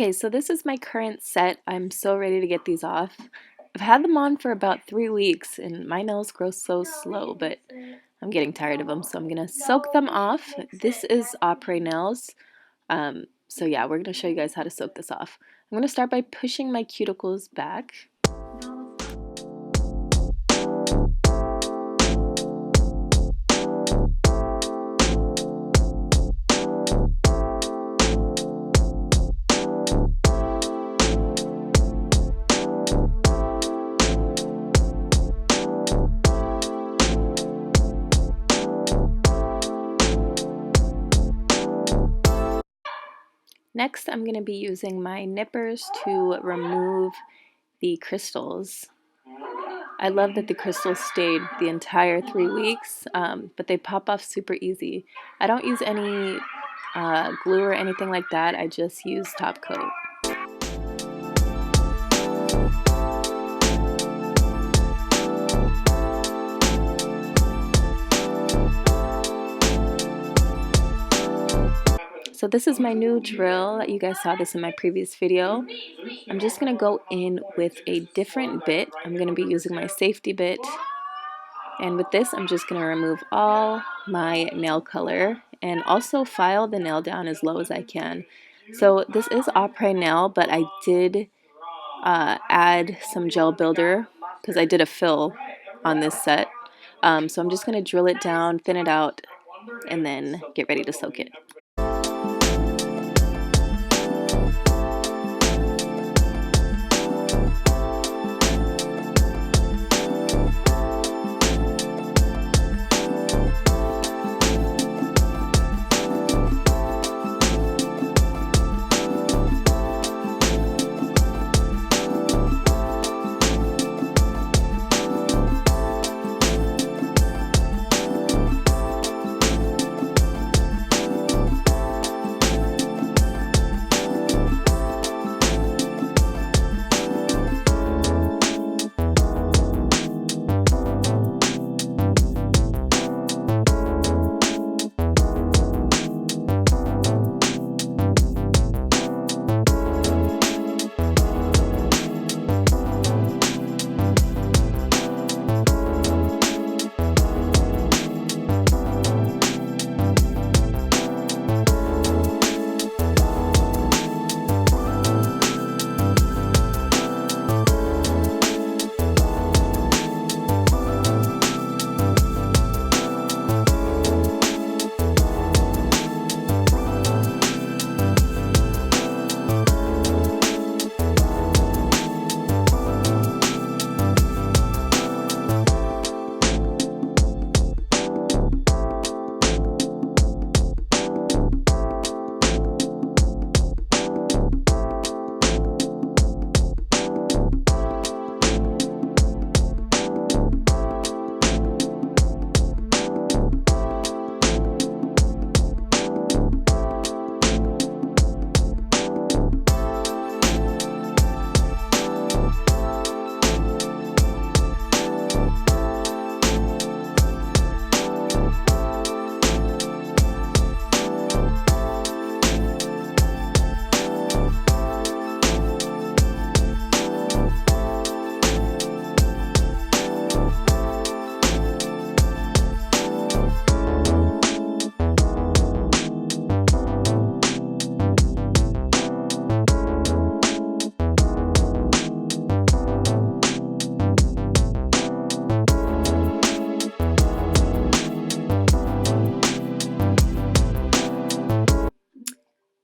Okay, so this is my current set. I'm so ready to get these off. I've had them on for about 3 weeks and my nails grow so slow, but I'm getting tired of them, so I'm gonna soak them off. This is Apres nails. So yeah, we're gonna show you guys how to soak this off. I'm gonna start by pushing my cuticles back. Next, I'm going to be using my nippers to remove the crystals. I love that the crystals stayed the entire 3 weeks, but they pop off super easy. I don't use any glue or anything like that. I just use top coat. So this is my new drill. You guys saw this in my previous video. I'm just going to go in with a different bit. I'm going to be using my safety bit. And with this, I'm just going to remove all my nail color and also file the nail down as low as I can. So this is Apres nail, but I did add some gel builder because I did a fill on this set. So I'm just going to drill it down, thin it out, and then get ready to soak it.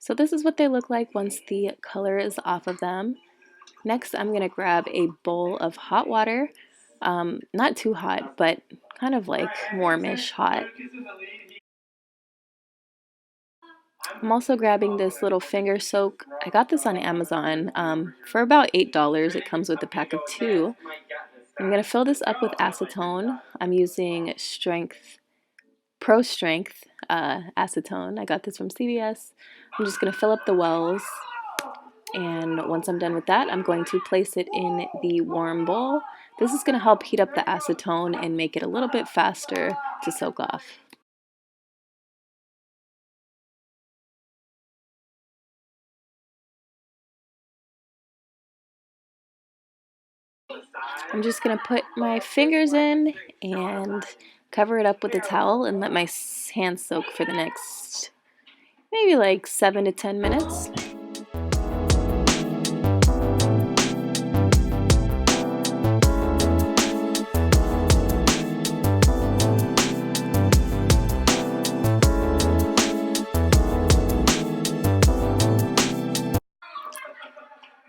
So this is what they look like once the color is off of them. Next, I'm going to grab a bowl of hot water. Not too hot, but kind of like warmish hot. I'm also grabbing this little finger soak. I got this on Amazon for about $8. It comes with a pack of 2. I'm going to fill this up with acetone. I'm using Pro Strength acetone. I got this from CVS. I'm just going to fill up the wells. And once I'm done with that, I'm going to place it in the warm bowl. This is going to help heat up the acetone and make it a little bit faster to soak off. I'm just going to put my fingers in and cover it up with a towel and let my hands soak for the next maybe like 7 to 10 minutes.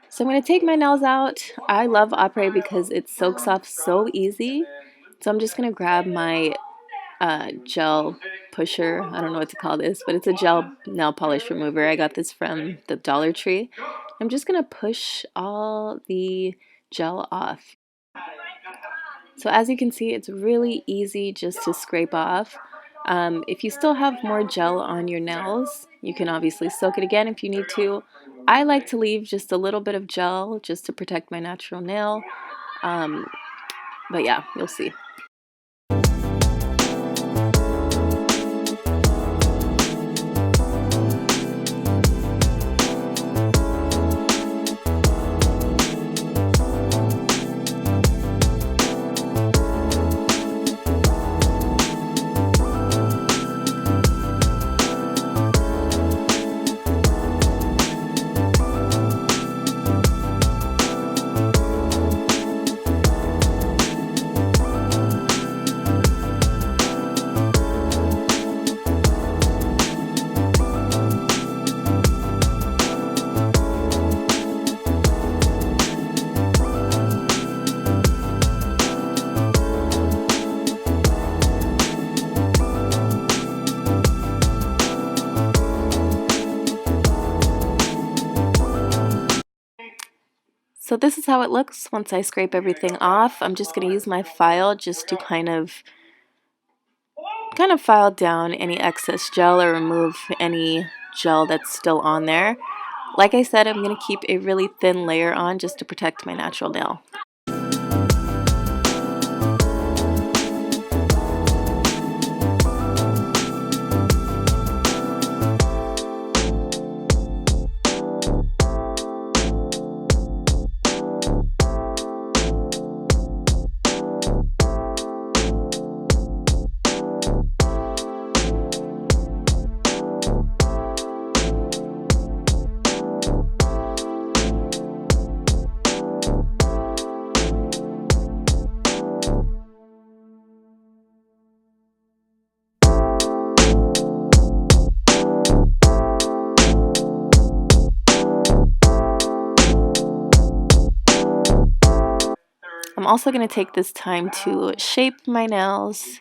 So I'm going to take my nails out. I love Apres because it soaks off so easy. So I'm just going to grab my gel pusher. I don't know what to call this, but it's a gel nail polish remover. I got this from the Dollar Tree. I'm just going to push all the gel off. So as you can see, it's really easy just to scrape off. If you still have more gel on your nails, you can obviously soak it again if you need to. I like to leave just a little bit of gel just to protect my natural nail. But yeah, you'll see. So this is how it looks once I scrape everything off. I'm just going to use my file just to kind of file down any excess gel or remove any gel that's still on there. Like I said, I'm going to keep a really thin layer on just to protect my natural nail. I'm also going to take this time to shape my nails.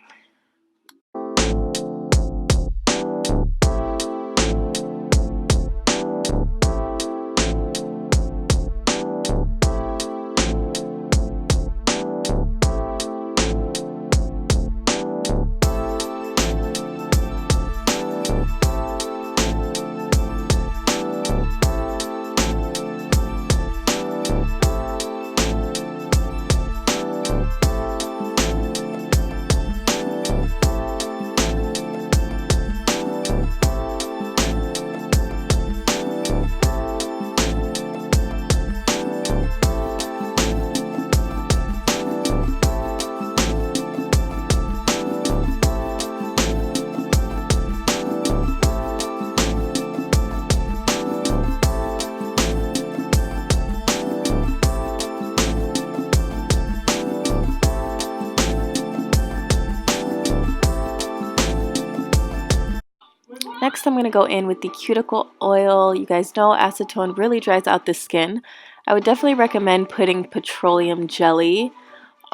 Next, I'm going to go in with the cuticle oil. You guys know acetone really dries out the skin. I would definitely recommend putting petroleum jelly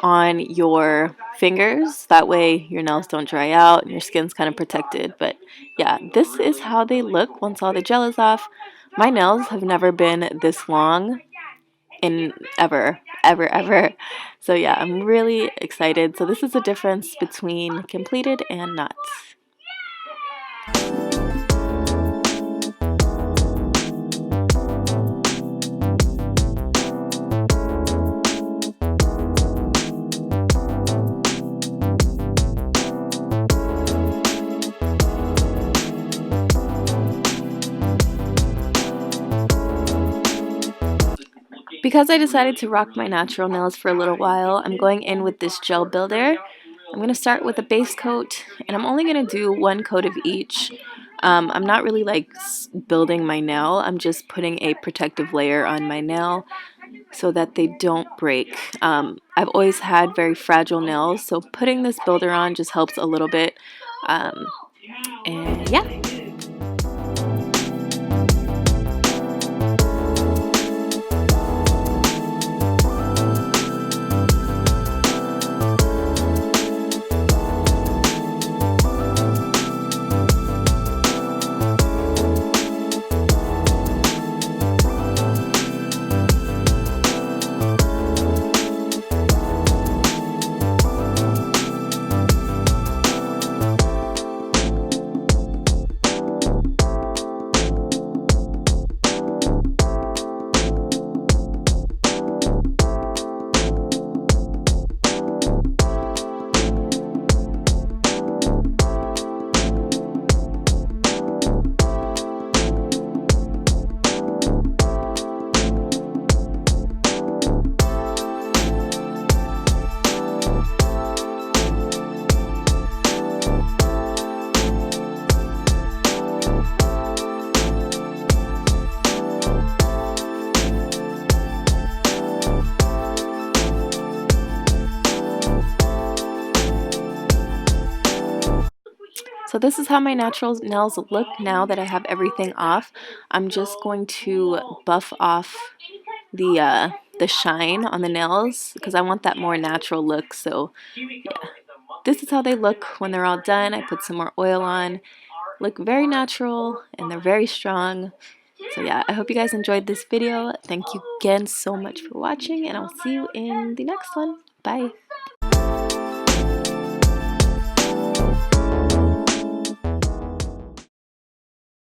on your fingers. That way your nails don't dry out and your skin's kind of protected. But yeah, this is how they look once all the gel is off. My nails have never been this long in ever. So yeah, I'm really excited. So this is the difference between completed and not. Because I decided to rock my natural nails for a little while, I'm going in with this gel builder. I'm going to start with a base coat, and I'm only going to do one coat of each. I'm not really like building my nail, I'm just putting a protective layer on my nail so that they don't break. I've always had very fragile nails, so putting this builder on just helps a little bit. And yeah. So this is how my natural nails look now that I have everything off. I'm just going to buff off the shine on the nails because I want that more natural look. So yeah, this is how they look when they're all done. I put some more oil on. Look very natural and they're very strong. So yeah, I hope you guys enjoyed this video. Thank you again so much for watching, and I'll see you in the next one. Bye.